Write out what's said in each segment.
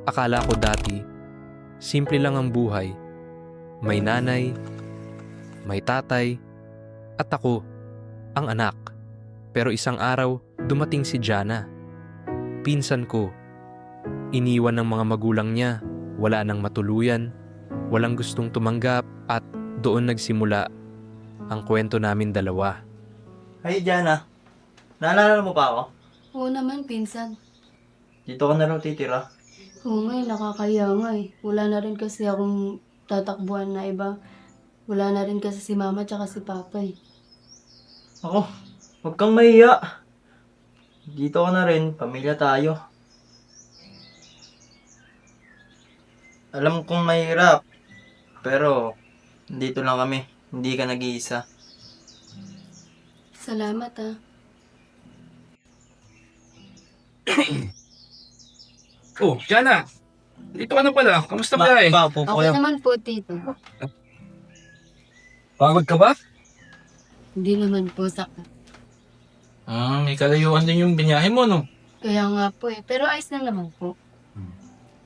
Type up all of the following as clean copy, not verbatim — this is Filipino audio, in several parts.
Akala ko dati, simple lang ang buhay. May nanay, may tatay, at ako, ang anak. Pero isang araw, dumating si Jana. Pinsan ko. Iniwan ng mga magulang niya, wala nang matuluyan, walang gustong tumanggap at doon nagsimula ang kwento namin dalawa. Hey, Jana. Naalala mo pa ako? Oo naman, pinsan. Dito ka na raw titira. Oo nga, nakakaya nga eh. Wala na rin kasi akong tatakbuhan na iba. Wala na rin kasi si mama tsaka si papa eh. Ako, huwag kang mahiya. Dito ka na rin, pamilya tayo. Alam kong mahirap, pero dito lang kami. Hindi ka nag-iisa. Salamat ah. Oh, Jana! Dito ka na pala. Kamusta ba eh? Po Okay naman po, tito. Pagod ka ba? Hindi naman po sa... May kalayuan din yung binyahe mo, no? Kaya nga po eh. Pero ayos lang naman po.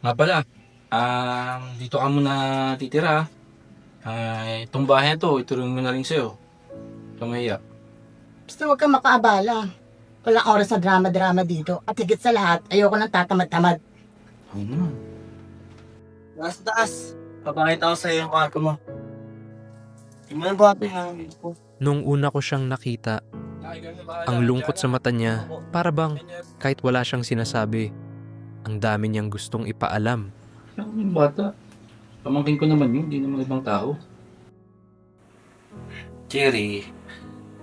Nga pala, dito ka muna titira. Itong bahay na to, ituloy mo na rin sa'yo. Kamaya. Basta huwag kang makaabala. Walang oras sa drama-drama dito. At higit sa lahat, ayoko nang tatamad-tamad. Oo naman. Taas. Papakita ko sa'yo yung kwarto mo. Tingnan mo ate yung ko. Nung una ko siyang nakita, ang lungkot sa mata niya, para bang kahit wala siyang sinasabi, ang dami niyang gustong ipaalam. Yung bata. Pamangkin ko naman yun, hindi naman ibang tao. Cherry,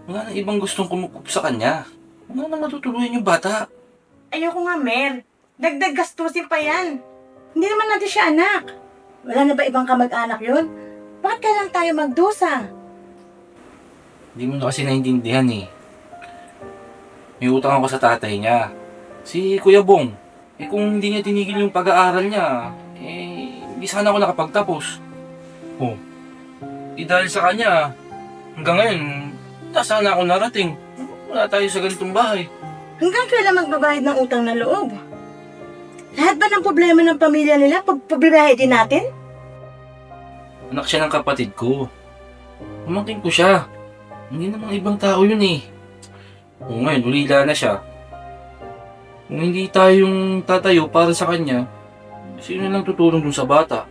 wala nang ibang gustong kumukup sa kanya. Wala nang matutuluyan yung bata. Ayoko nga, Mer. Dagdag gastusin pa yan. Hindi naman natin siya anak. Wala na ba ibang kamag-anak yun? Bakit kailan tayo magdusa? Hindi mo na kasi naiintindihan eh. May utang ako sa tatay niya. Si Kuya Bong. Kung hindi niya tinigil yung pag-aaral niya, hindi sana ako nakapagtapos. Oh. Dahil sa kanya, hanggang ngayon, sana ako narating. Wala tayo sa ganitong bahay. Hanggang kailan magbabayad ng utang na loob? Lahat ba ng problema ng pamilya nila pagpabiyahe din natin? Anak siya ng kapatid ko. Pamangkin ko siya. Hindi namang ibang tao yun eh. O ngayon, ulila na siya. Kung hindi tayong tatayo para sa kanya, sino lang tutulong dun sa bata?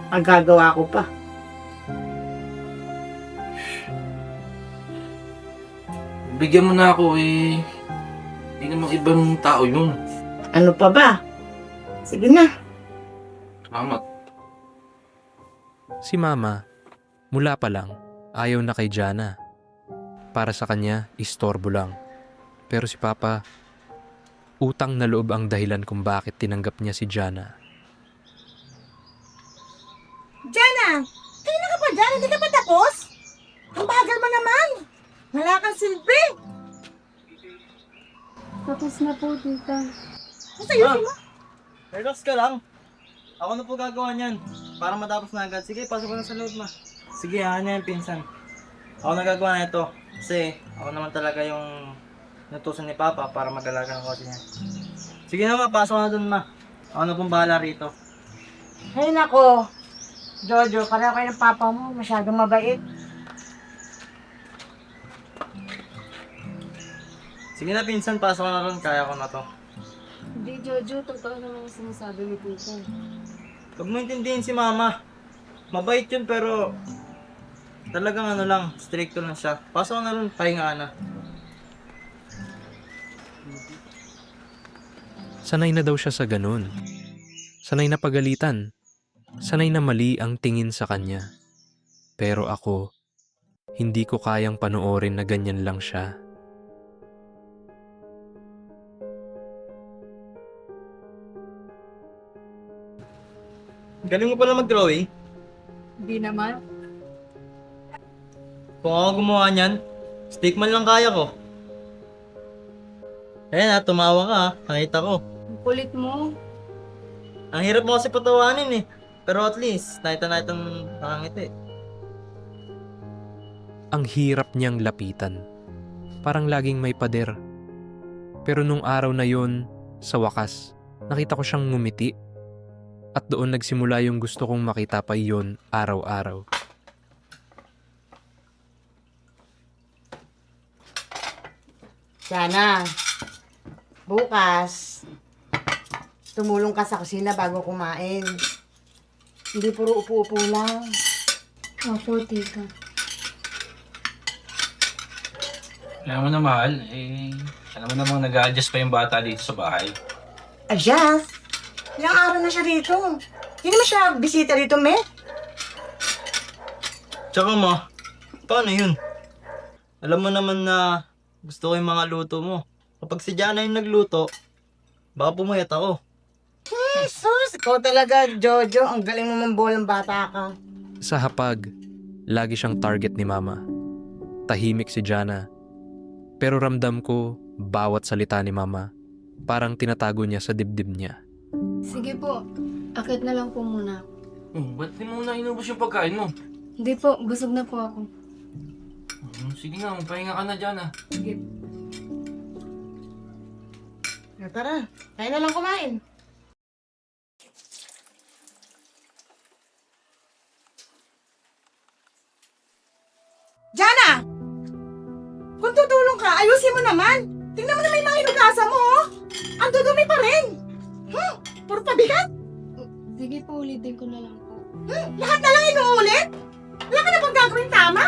Ang gagawa ko pa. Bigyan mo na ako eh. Hindi namang ibang tao yun. Ano pa ba? Sige na. Salamat. Si Mama, mula pa lang, ayaw na kay Jana. Para sa kanya, istorbo lang. Pero si Papa, utang na loob ang dahilan kung bakit tinanggap niya si Jana. Jana! Kailan ka pa dyan? Hindi ka pa tapos? Ang bagal mo naman! Wala kang silbi! Tapos na po, tita. Basta yun mo. Relax ka lang. Ako na po gagawa niyan. Para matapos na agad. Sige, pasok ko na sa loob ma. Sige, ano yan, pinsan. Ako na gagawa na ito. Kasi ako naman talaga yung natusan ni Papa para mag-alaga ng kotse niya. Sige na ma, pasok na dun ma. Ako na pong bahala rito. Ay nako. Jojo, pareho kayo ng papa mo. Masyadong mabait. Sige na pinsan, pasok na ron. Kaya ko na to. Hindi, Jojo. Totoo naman yung sinasabi ni tita. Huwag mo intindihin si Mama. Mabait yun pero talagang ano lang, stricto lang siya. Pasok na ron, pahinga na. Sanay na daw siya sa ganun. Sanay na pagalitan. Sanay na mali ang tingin sa kanya. Pero ako, hindi ko kayang panoorin na ganyan lang siya. Galing mo pala mag-drawing. Hindi naman. Kung ako gumawa niyan, stick man lang kaya ko. Ayan na, tumawa ka ha. Nakita ko. Ang kulit mo. Ang hirap mo kasi patawanin eh. Pero at least, nakita na itong nakangiti. Ang hirap niyang lapitan. Parang laging may pader. Pero nung araw na yun, Sa wakas, nakita ko siyang ngumiti. At doon nagsimula yung gusto kong makita pa iyon araw-araw. Sana, bukas, tumulong ka sa kusina bago kumain. Hindi puro upo-upo lang. Opo, tita. Alam mo na, mahal, alam mo namang nag-a-adjust pa yung bata dito sa bahay. Adjust? Ilang araw na siya dito. Hindi naman siya bisita dito, me. Tsaka ma, paano yun? Alam mo naman na gusto ko yung mga luto mo. Kapag si Jana yung nagluto, baka pumayat ako. Jesus, ikaw talaga, Jojo. Ang galing mo mambolang bata ka. Sa hapag, lagi siyang target ni Mama. Tahimik si Jana. Pero ramdam ko bawat salita ni Mama. Parang tinatago niya sa dibdib niya. Sige po, akit na lang po muna. Ba't di mo na inubos yung pagkain mo? Hindi po, busog na po ako. Sige na, magpahinga ka na dyan, Sige. Tara, tayo na lang kumain. Jana! Kung tutulong ka, ayusin mo naman. Tingnan mo na may mga hinugasan mo, oh. Ang dudumi pa rin. Puro pabigat. Sige po, ulitin ko na lang po. Lahat na lang inuulit. Wala ka na bang gagawin tama?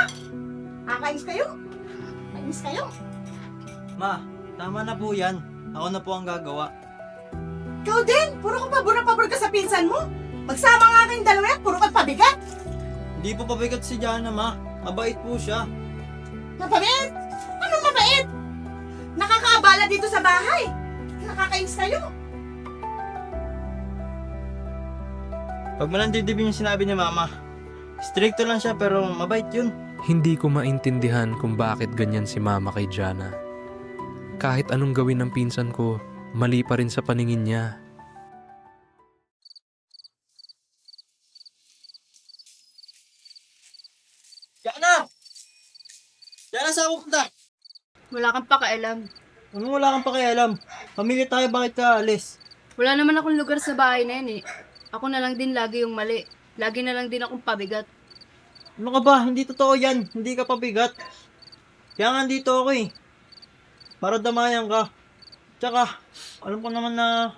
Kakainis kayo. Kainis kayo. Ma, tama na po yan. Ako na po ang gagawa. Ikaw din, puro ka pabor na pabor ka sa pinsan mo. Magsama nga kayong dalawa yan, puro ka pabigat. Hindi po pabigat si Jana, ma. Mabait po siya. Mabait? Anong mabait? Nakakaabala dito sa bahay. Nakakainis kayo. Pag manandidibin yung sinabi ni Mama, stricto lang siya pero mabait yun. Hindi ko maintindihan kung bakit ganyan si Mama kay Jana. Kahit anong gawin ng pinsan ko, mali pa rin sa paningin niya. Jana! Jana, saan ako punta? Wala kang pakialam. Anong wala kang pakialam? Pamili tayo, bakit ka alis? Wala naman akong lugar sa bahay na yun eh. Ako na lang din lagi yung mali. Lagi na lang din akong pabigat. Ano ka ba? Hindi totoo yan. Hindi ka pabigat. Kaya nga dito ako eh. Para damayan ka. Tsaka, alam ko naman na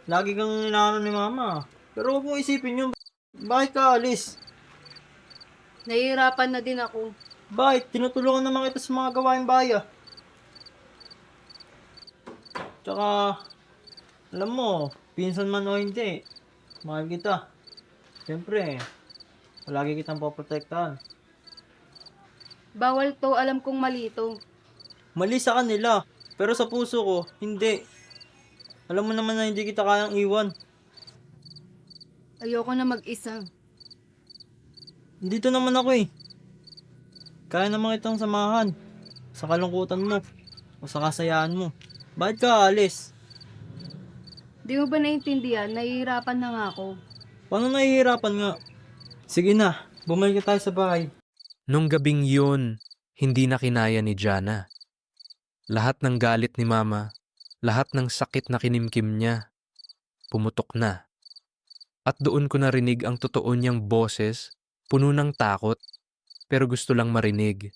lagi kang inaano ni Mama. Pero huwag mong isipin yun. Bakit ka alis? Nahihirapan na din ako. Bakit? Tinutulungan naman kita sa mga gawaing bahay. Tsaka, alam mo, pinsan man o hindi, mahal kita. Siyempre, palagi kitang poprotektahan. Bawal to, alam kong mali to. Mali sa kanila, pero sa puso ko, hindi. Alam mo naman na hindi kita kayang iwan. Ayoko na mag-isa. Dito naman ako eh. Kaya naman kitang samahan sa kalungkutan mo o sa kasayahan mo. Bakit ka alis? Di mo ba naiintindihan? Nahihirapan na nga ako. Paano nahihirapan nga? Sige na, bumalik tayo sa bahay. Nung gabing yun, hindi na kinaya ni Jana. Lahat ng galit ni Mama, lahat ng sakit na kinimkim niya, pumutok na. At doon ko narinig ang totoo niyang boses, puno ng takot, pero gusto lang marinig.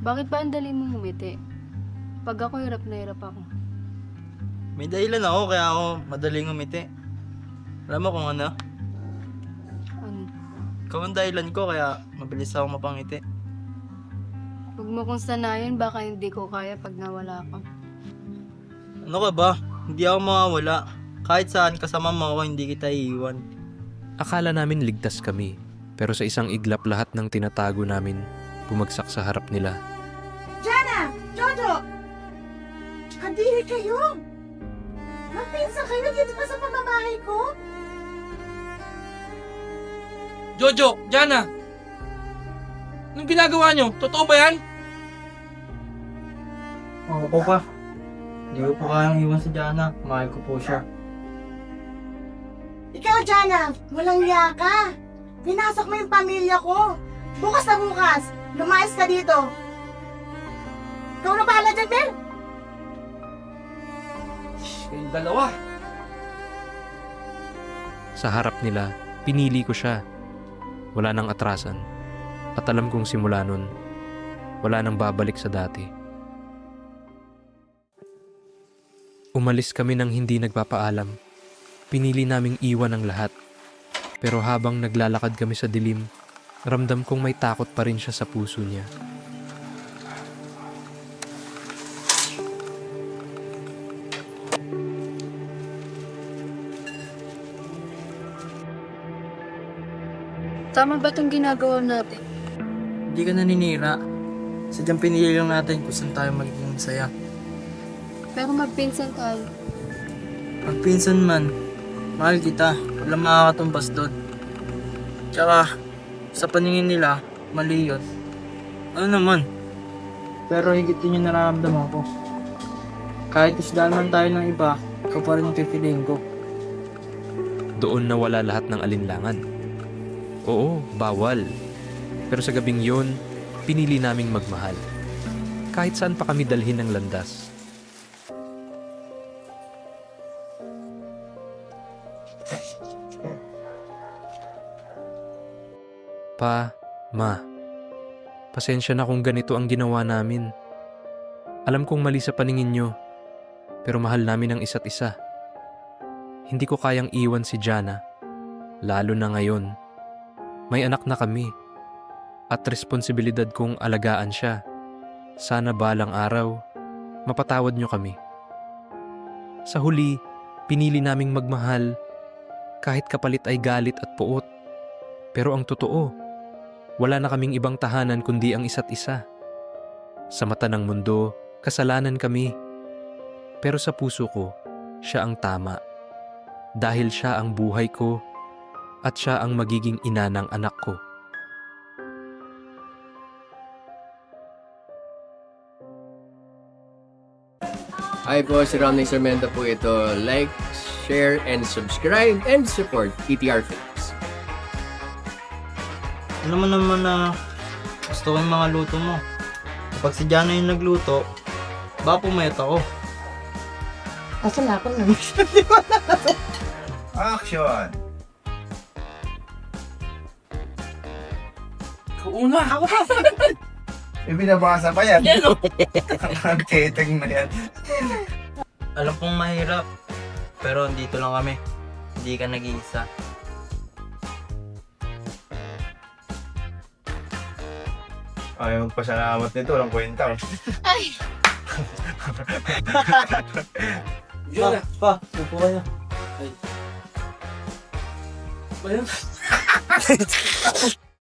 Bakit ba ang dali mong umiti? Pag ako hirap na hirap ako. May dahilan ako kaya ako madaling umiti. Alam mo kung ano? Ano? Ikaw ang dahilan ko kaya mabilis ako mapangiti. Huwag mo kong sanayin, baka hindi ko kaya pag nawala ka. Ano ka ba? Hindi ako mawawala. Kahit saan kasama mo ako, hindi kita iiwan. Akala namin ligtas kami, pero sa isang iglap lahat ng tinatago namin bumagsak sa harap nila. Jana! Jojo! Kadiri kayo! Magpinsa kayo dito pa sa pamamahay ko? Jojo! Jana! Anong ginagawa nyo? Totoo ba yan? Oo po pa. Hindi ko po kayang iwan si Jana. Mahal ko po siya. Ikaw, Jana, walang iya ka. Pinasok mo yung pamilya ko. Bukas na bukas, lumayas ka dito. Ikaw na bahala dyan, Mer. Kayong dalawa. Sa harap nila, pinili ko siya. Wala nang atrasan. At alam kong simula nun, wala nang babalik sa dati. Umalis kami nang hindi nagpapaalam. Pinili naming iwan ang lahat. Pero habang naglalakad kami sa dilim, ramdam kong may takot pa rin siya sa puso niya. Tama ba itong ginagawa natin? Hindi ka naninira. Sadyang pinili lang natin kung saan tayo magiging masaya. Pero magpinsan tayo. Pagpinsan man, mahal kita. Walang makakatumbas doon. Tsaka, sa paningin nila, mali yun. Ano naman? Pero higit din yung nararamdaman ko. Kahit isdaan man tayo ng iba, ikaw pa rin yung pipiliin ko. Doon nawala lahat ng alinlangan. Oo, bawal. Pero sa gabing yun, pinili naming magmahal. Kahit saan pa kami dalhin ng landas. Pa, Ma, pasensya na kung ganito ang ginawa namin. Alam kong mali sa paningin nyo, pero mahal namin ang isa't isa. Hindi ko kayang iwan si Jana, lalo na ngayon. May anak na kami, at responsibilidad kong alagaan siya. Sana balang araw, mapatawad nyo kami. Sa huli, pinili naming magmahal, kahit kapalit ay galit at puot. Pero ang totoo, wala na kaming ibang tahanan kundi ang isa't isa. Sa mata ng mundo, kasalanan kami. Pero sa puso ko, siya ang tama. Dahil siya ang buhay ko, at siya ang magiging ina ng anak ko. Hi po, si Romney Sarmento po ito. Like, share, and subscribe, and support ETR Films. Ano mo naman na gusto ko yung mga luto mo. Kapag si Jana yung nagluto, baka pumayat ako. Asa na ako na. Action! Kauna! Ako pa! Ibinabasa pa yan. Ang teteng na yan. Alam kong mahirap, pero dito lang kami. Hindi ka nag-iisa. Ayaw magpasalamat nito, walang kwenta. Pa, upo kayo. Ba yan?